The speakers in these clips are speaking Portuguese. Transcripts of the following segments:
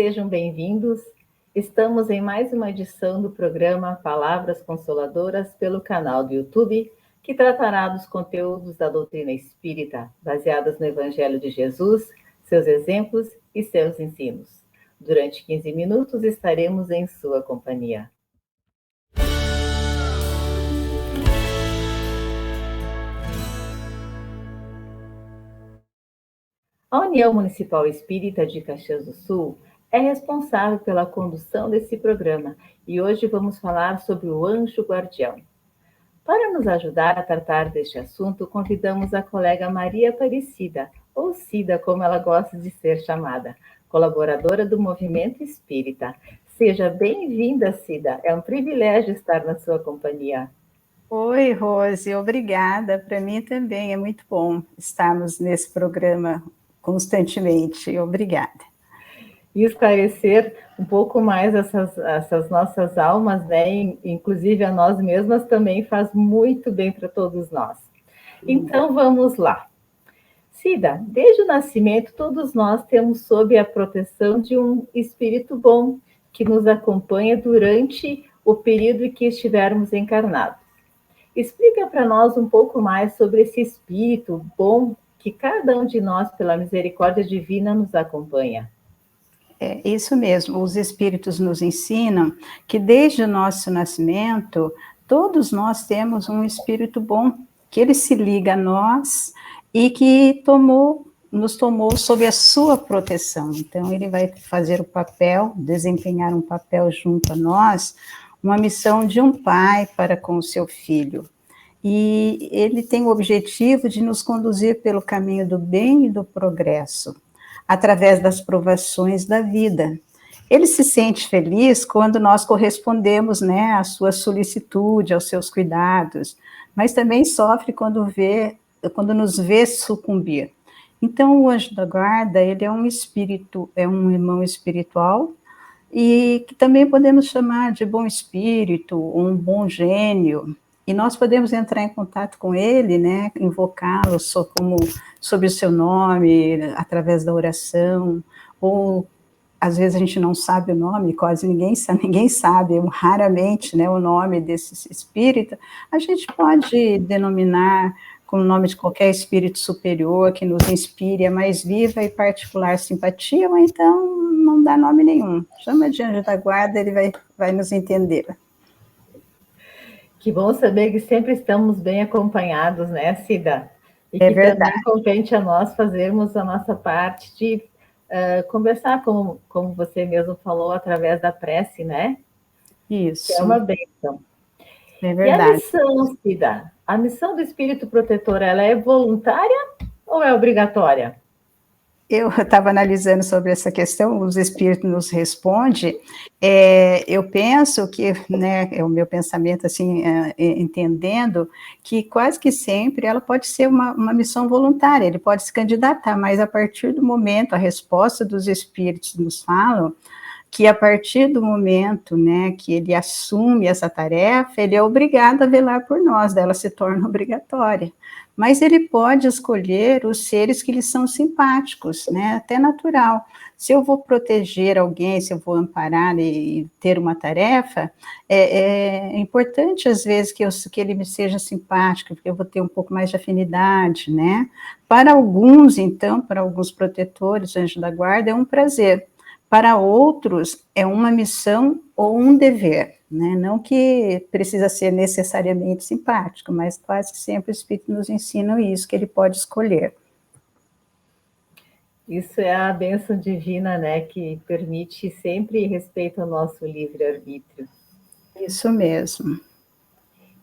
sejam bem-vindos. Estamos em mais uma edição do programa Palavras Consoladoras pelo canal do YouTube, que tratará dos conteúdos da doutrina espírita, baseadas no Evangelho de Jesus, seus exemplos e seus ensinos. Durante 15 minutos estaremos em sua companhia. A União Municipal Espírita de Caxias do Sul é responsável pela condução desse programa e hoje vamos falar sobre o anjo guardião. Para nos ajudar a tratar deste assunto, convidamos a colega Maria Aparecida, ou Cida, como ela gosta de ser chamada, colaboradora do Movimento Espírita. Seja bem-vinda, Cida. É um privilégio estar na sua companhia. Oi, Rose, obrigada. Para mim também é muito bom estarmos nesse programa constantemente. Obrigada. E esclarecer um pouco mais essas nossas almas, né? Inclusive a nós mesmas, também faz muito bem para todos nós. Então, vamos lá. Cida, desde o nascimento, todos nós temos sob a proteção de um espírito bom que nos acompanha durante o período em que estivermos encarnados. Explica para nós um pouco mais sobre esse espírito bom que cada um de nós, pela misericórdia divina, nos acompanha. É isso mesmo, os espíritos nos ensinam que desde o nosso nascimento, todos nós temos um espírito bom, que ele se liga a nós e que nos tomou sob a sua proteção. Então, ele vai fazer o papel, desempenhar um papel junto a nós, uma missão de um pai para com o seu filho. E ele tem o objetivo de nos conduzir pelo caminho do bem e do progresso, através das provações da vida. Ele se sente feliz quando nós correspondemos, né, à sua solicitude, aos seus cuidados, mas também sofre quando nos vê sucumbir. Então, o anjo da guarda, ele é um espírito, é um irmão espiritual, e que também podemos chamar de bom espírito, um bom gênio. E nós podemos entrar em contato com ele, né, invocá-lo sob o seu nome, através da oração, ou às vezes a gente não sabe o nome, quase ninguém sabe, raramente, né, o nome desse espírito, a gente pode denominar com o nome de qualquer espírito superior que nos inspire a mais viva e particular simpatia, ou então não dá nome nenhum. Chama de anjo da guarda, ele vai nos entender. Que bom saber que sempre estamos bem acompanhados, né, Cida? E é que verdade. Também compete a nós fazermos a nossa parte de conversar, como você mesmo falou, através da prece, né? Isso. Que é uma bênção. É verdade. E a missão, Cida? A missão do Espírito Protetor, ela é voluntária ou é obrigatória? Eu estava analisando sobre essa questão, os espíritos nos respondem, eu penso que, né, é o meu pensamento, assim, entendendo que quase que sempre ela pode ser uma missão voluntária, ele pode se candidatar, mas a partir do momento, a resposta dos espíritos nos falam, que a partir do momento, né, que ele assume essa tarefa, ele é obrigado a velar por nós, ela se torna obrigatória. Mas ele pode escolher os seres que lhe são simpáticos, né, até natural. Se eu vou proteger alguém, se eu vou amparar e ter uma tarefa, é importante, às vezes, que ele me seja simpático, porque eu vou ter um pouco mais de afinidade, né. Para alguns, então, para alguns protetores, anjo da guarda, é um prazer. Para outros, é uma missão ou um dever, né? Não que precisa ser necessariamente simpático, mas quase sempre o Espírito nos ensina isso, que ele pode escolher. Isso é a bênção divina, né? Que permite sempre respeito ao nosso livre-arbítrio. Isso mesmo.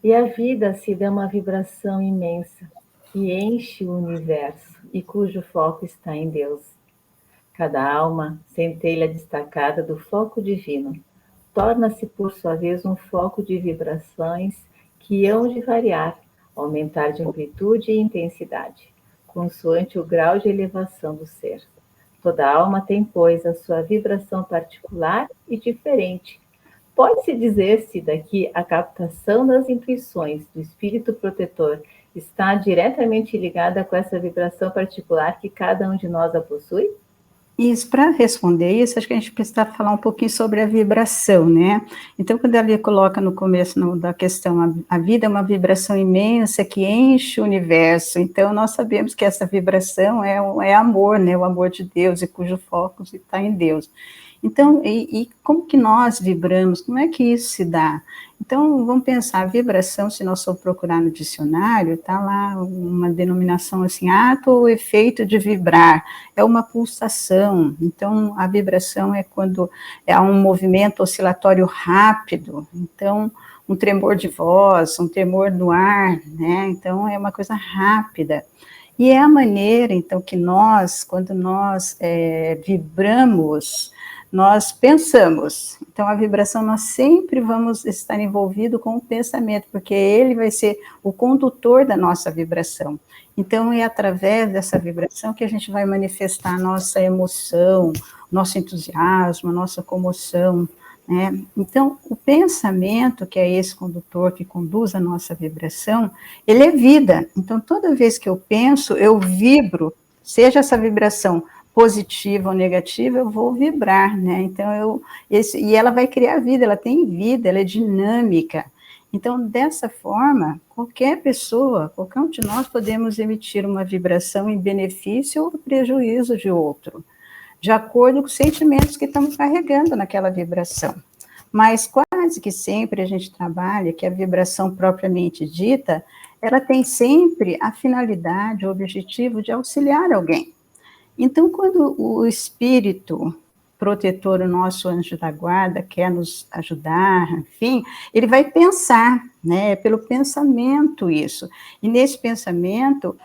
E a vida, Cida, é uma vibração imensa, que enche o universo e cujo foco está em Deus. Cada alma, centelha destacada do foco divino, torna-se, por sua vez, um foco de vibrações que hão de variar, aumentar de amplitude e intensidade, consoante o grau de elevação do ser. Toda alma tem, pois, a sua vibração particular e diferente. Pode-se dizer-se daqui a captação das intuições do espírito protetor está diretamente ligada com essa vibração particular que cada um de nós a possui? Isso, para responder isso, acho que a gente precisa falar um pouquinho sobre a vibração, né? Então, quando ela coloca no começo da questão, a vida é uma vibração imensa que enche o universo. Então, nós sabemos que essa vibração é amor, né? O amor de Deus, e cujo foco está em Deus. Então, e como que nós vibramos? Como é que isso se dá? Então, vamos pensar, a vibração, se nós for procurar no dicionário, está lá uma denominação assim, ato ou efeito de vibrar, é uma pulsação. Então, a vibração é quando há um movimento oscilatório rápido, então, um tremor de voz, um tremor no ar, né? Então, é uma coisa rápida. E é a maneira, então, que nós, quando nós vibramos, nós pensamos. Então, a vibração, nós sempre vamos estar envolvido com o pensamento, porque ele vai ser o condutor da nossa vibração. Então, é através dessa vibração que a gente vai manifestar a nossa emoção, nosso entusiasmo, a nossa comoção, né? Então, o pensamento, que é esse condutor que conduz a nossa vibração, ele é vida. Então, toda vez que eu penso, eu vibro, seja essa vibração positiva ou negativa, eu vou vibrar, né? Então, e ela vai criar vida, ela tem vida, ela é dinâmica. Então, dessa forma, qualquer pessoa, qualquer um de nós podemos emitir uma vibração em benefício ou prejuízo de outro, de acordo com os sentimentos que estamos carregando naquela vibração. Mas quase que sempre a gente trabalha que a vibração propriamente dita, ela tem sempre a finalidade, o objetivo de auxiliar alguém. Então, quando o espírito protetor, o nosso anjo da guarda, quer nos ajudar, enfim, ele vai pensar, né, pelo pensamento isso. E nesse pensamento,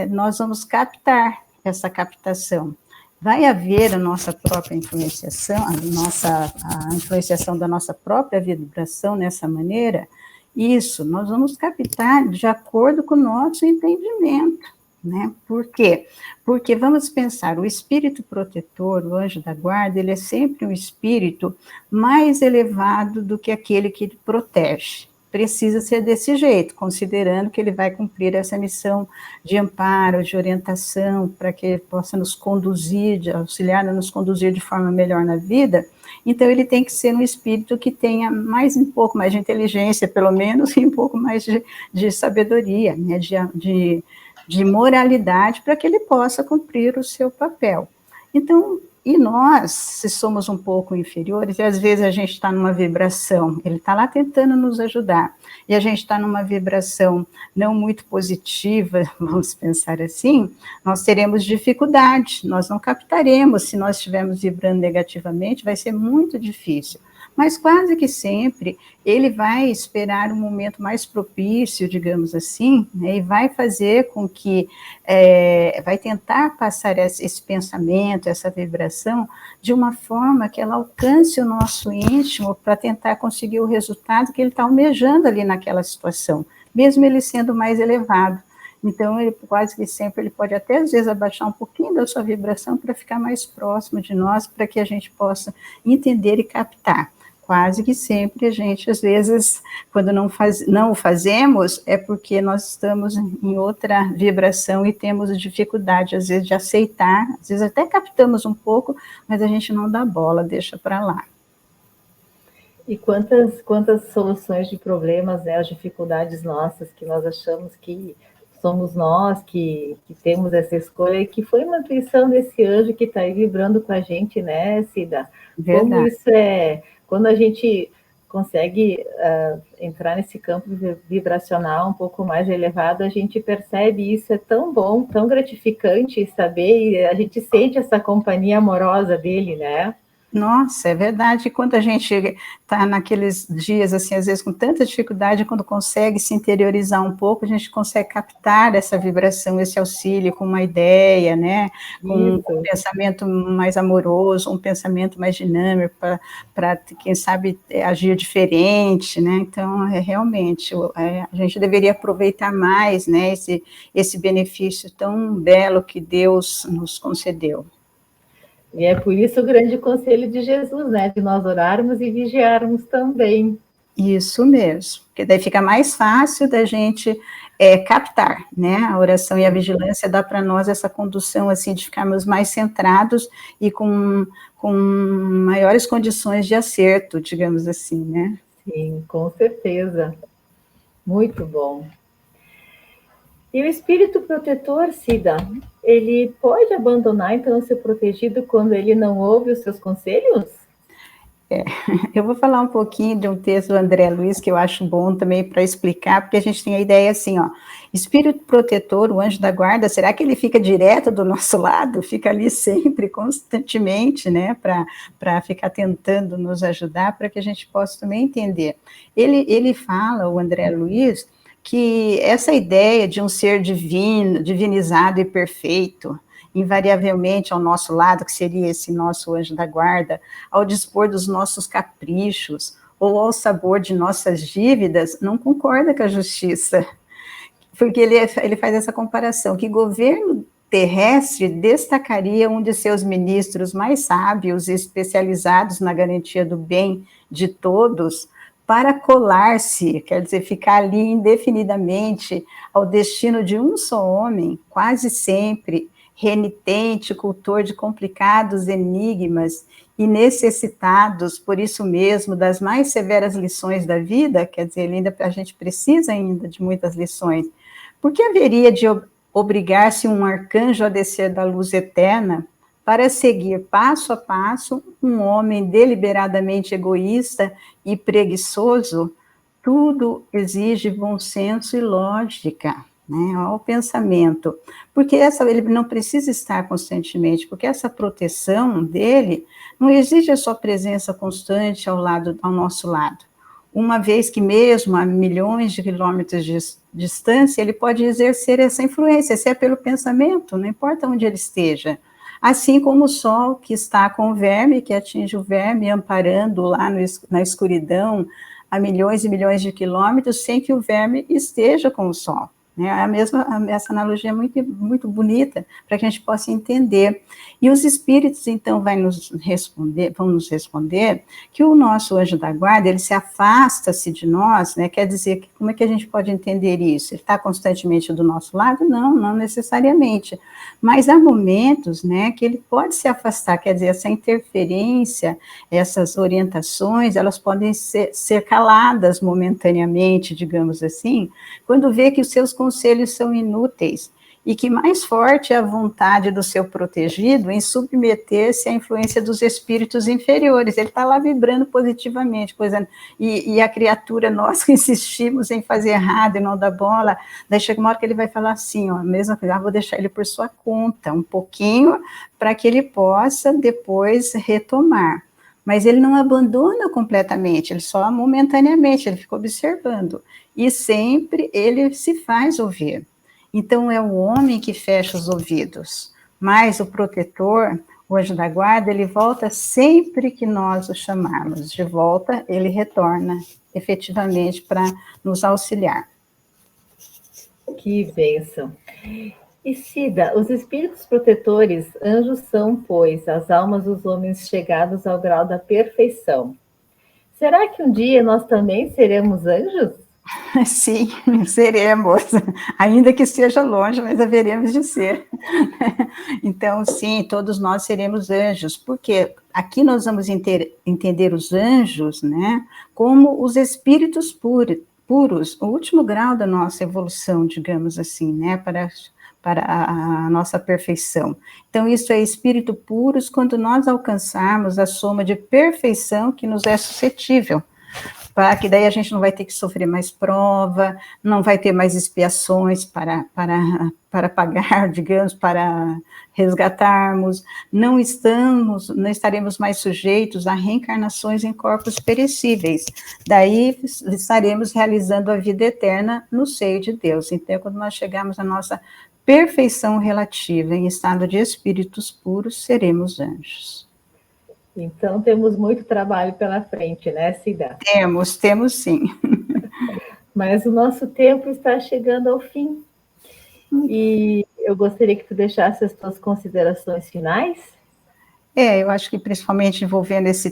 nós vamos captar essa captação. Vai haver a nossa própria influenciação, a influenciação da nossa própria vibração nessa maneira. Isso, nós vamos captar de acordo com o nosso entendimento. Né? Por quê? Porque vamos pensar, o espírito protetor, o anjo da guarda, ele é sempre um espírito mais elevado do que aquele que ele protege. Precisa ser desse jeito, considerando que ele vai cumprir essa missão de amparo, de orientação, para que ele possa nos conduzir, auxiliar a nos conduzir de forma melhor na vida. Então, ele tem que ser um espírito que tenha um pouco mais de inteligência, pelo menos, e um pouco mais de sabedoria, né? de moralidade, para que ele possa cumprir o seu papel. Então, e nós, se somos um pouco inferiores, e às vezes a gente está numa vibração, ele está lá tentando nos ajudar, e a gente está numa vibração não muito positiva, vamos pensar assim, nós teremos dificuldade, nós não captaremos, se nós estivermos vibrando negativamente, vai ser muito difícil. Mas quase que sempre ele vai esperar um momento mais propício, digamos assim, né, e vai fazer com que, vai tentar passar esse pensamento, essa vibração, de uma forma que ela alcance o nosso íntimo para tentar conseguir o resultado que ele está almejando ali naquela situação, mesmo ele sendo mais elevado. Então, ele, quase que sempre, ele pode até, às vezes, abaixar um pouquinho da sua vibração para ficar mais próximo de nós, para que a gente possa entender e captar. Quase que sempre a gente, às vezes, quando não o fazemos, é porque nós estamos em outra vibração e temos dificuldade, às vezes, de aceitar, às vezes até captamos um pouco, mas a gente não dá bola, deixa para lá. E quantas soluções de problemas, né, as dificuldades nossas, que nós achamos que somos nós que temos essa escolha, e que foi uma intuição desse anjo que está aí vibrando com a gente, né, Cida? Verdade. Como isso é... Quando a gente consegue entrar nesse campo vibracional um pouco mais elevado, a gente percebe isso, é tão bom, tão gratificante saber, e a gente sente essa companhia amorosa dele, né? Nossa, é verdade, quando a gente está naqueles dias, assim, às vezes com tanta dificuldade, quando consegue se interiorizar um pouco, a gente consegue captar essa vibração, esse auxílio com uma ideia, né, com um pensamento mais amoroso, um pensamento mais dinâmico, para quem sabe, agir diferente, né, então, realmente, a gente deveria aproveitar mais, né, esse benefício tão belo que Deus nos concedeu. E é por isso o grande conselho de Jesus, né? De nós orarmos e vigiarmos também. Isso mesmo, porque daí fica mais fácil da gente captar, né? A oração e a vigilância dá para nós essa condução, assim, de ficarmos mais centrados e com maiores condições de acerto, digamos assim, né? Sim, com certeza. Muito bom. E o espírito protetor, Cida, ele pode abandonar, então, o seu protegido quando ele não ouve os seus conselhos? Eu vou falar um pouquinho de um texto do André Luiz, que eu acho bom também para explicar, porque a gente tem a ideia assim, ó, espírito protetor, o anjo da guarda, será que ele fica direto do nosso lado? Fica ali sempre, constantemente, né, para ficar tentando nos ajudar, para que a gente possa também entender. Ele fala, o André Luiz, que essa ideia de um ser divino, divinizado e perfeito, invariavelmente ao nosso lado, que seria esse nosso anjo da guarda, ao dispor dos nossos caprichos ou ao sabor de nossas dívidas, não concorda com a justiça. Porque ele faz essa comparação, que governo terrestre destacaria um de seus ministros mais sábios e especializados na garantia do bem de todos para colar-se, quer dizer, ficar ali indefinidamente ao destino de um só homem, quase sempre renitente, cultor de complicados enigmas e necessitados, por isso mesmo, das mais severas lições da vida, quer dizer, a gente precisa ainda de muitas lições. Por que haveria de obrigar-se um arcanjo a descer da luz eterna para seguir passo a passo um homem deliberadamente egoísta e preguiçoso? Tudo exige bom senso e lógica, né, ao pensamento, porque ele não precisa estar constantemente, porque essa proteção dele não exige a sua presença constante ao nosso lado, uma vez que mesmo a milhões de quilômetros de distância, ele pode exercer essa influência, se é pelo pensamento, não importa onde ele esteja, assim como o sol que está com o verme, que atinge o verme, amparando lá na escuridão, a milhões e milhões de quilômetros, sem que o verme esteja com o sol. Né? Essa analogia é muito, muito bonita, para que a gente possa entender. E os espíritos, então, vão nos responder que o nosso anjo da guarda, ele se afasta-se de nós, né? Quer dizer, como é que a gente pode entender isso? Ele está constantemente do nosso lado? Não, não necessariamente. Mas há momentos, né, que ele pode se afastar, quer dizer, essa interferência, essas orientações, elas podem ser caladas momentaneamente, digamos assim, quando vê que os seus conselhos são inúteis, e que mais forte é a vontade do seu protegido em submeter-se à influência dos espíritos inferiores. Ele está lá vibrando positivamente, e a criatura, nós que insistimos em fazer errado e não dar bola, daí chega uma hora que ele vai falar assim, ó, a mesma coisa, vou deixar ele por sua conta, um pouquinho, para que ele possa depois retomar. Mas ele não abandona completamente, ele só momentaneamente, ele fica observando. E sempre ele se faz ouvir. Então, é o homem que fecha os ouvidos, mas o protetor, o anjo da guarda, ele volta sempre que nós o chamarmos. De volta, ele retorna efetivamente para nos auxiliar. Que bênção! E Cida, os espíritos protetores, anjos são, pois, as almas dos homens chegados ao grau da perfeição. Será que um dia nós também seremos anjos? Sim, seremos, ainda que esteja longe, mas haveremos de ser. Então, sim, todos nós seremos anjos, porque aqui nós vamos entender os anjos, né, como os espíritos puros, o último grau da nossa evolução, digamos assim, né, para a nossa perfeição. Então, isso é espírito puros quando nós alcançarmos a soma de perfeição que nos é suscetível, para que daí a gente não vai ter que sofrer mais prova, não vai ter mais expiações para pagar, digamos, para resgatarmos, não estaremos mais sujeitos a reencarnações em corpos perecíveis, daí estaremos realizando a vida eterna no seio de Deus. Então, quando nós chegarmos à nossa perfeição relativa em estado de espíritos puros, seremos anjos. Então, temos muito trabalho pela frente, né, Cida? Temos sim. Mas o nosso tempo está chegando ao fim. E eu gostaria que tu deixasse as tuas considerações finais. Eu acho que principalmente envolvendo esse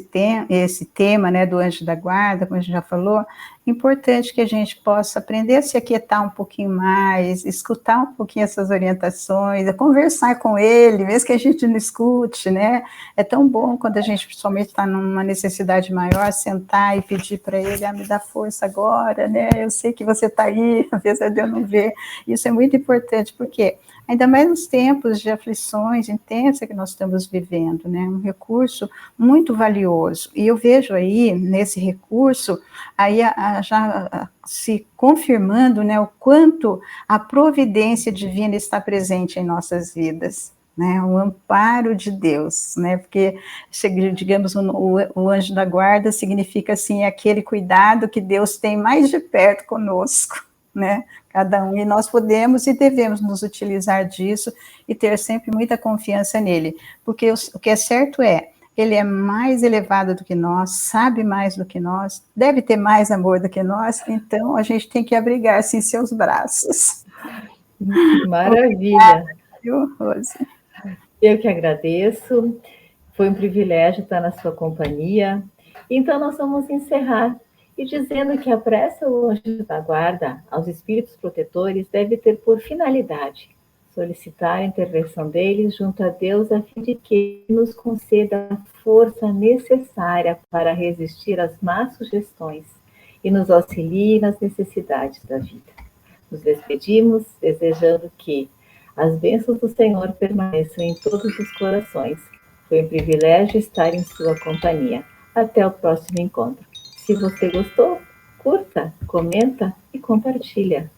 tema, né, do anjo da guarda, como a gente já falou, é importante que a gente possa aprender a se aquietar um pouquinho mais, escutar um pouquinho essas orientações, conversar com ele, mesmo que a gente não escute, né? É tão bom quando a gente principalmente está numa necessidade maior, sentar e pedir para ele, me dá força agora, né? Eu sei que você está aí, apesar de eu não ver. Isso é muito importante, porque ainda mais nos tempos de aflições intensas que nós estamos vivendo, né? Um recurso muito valioso. E eu vejo aí, nesse recurso, aí já se confirmando, né, o quanto a providência divina está presente em nossas vidas. Né, o amparo de Deus, né, porque, digamos, o anjo da guarda significa, assim, aquele cuidado que Deus tem mais de perto conosco, né, cada um, e nós podemos e devemos nos utilizar disso e ter sempre muita confiança nele, porque o que é certo ele é mais elevado do que nós, sabe mais do que nós, deve ter mais amor do que nós, então a gente tem que abrigar-se em seus braços. Maravilha! Obrigada, Rose? Eu que agradeço, foi um privilégio estar na sua companhia. Então, nós vamos encerrar e dizendo que a prece ao anjo da guarda, aos espíritos protetores, deve ter por finalidade solicitar a intervenção deles junto a Deus, a fim de que nos conceda a força necessária para resistir às más sugestões e nos auxilie nas necessidades da vida. Nos despedimos desejando que as bênçãos do Senhor permaneçam em todos os corações. Foi um privilégio estar em sua companhia. Até o próximo encontro. Se você gostou, curta, comenta e compartilha.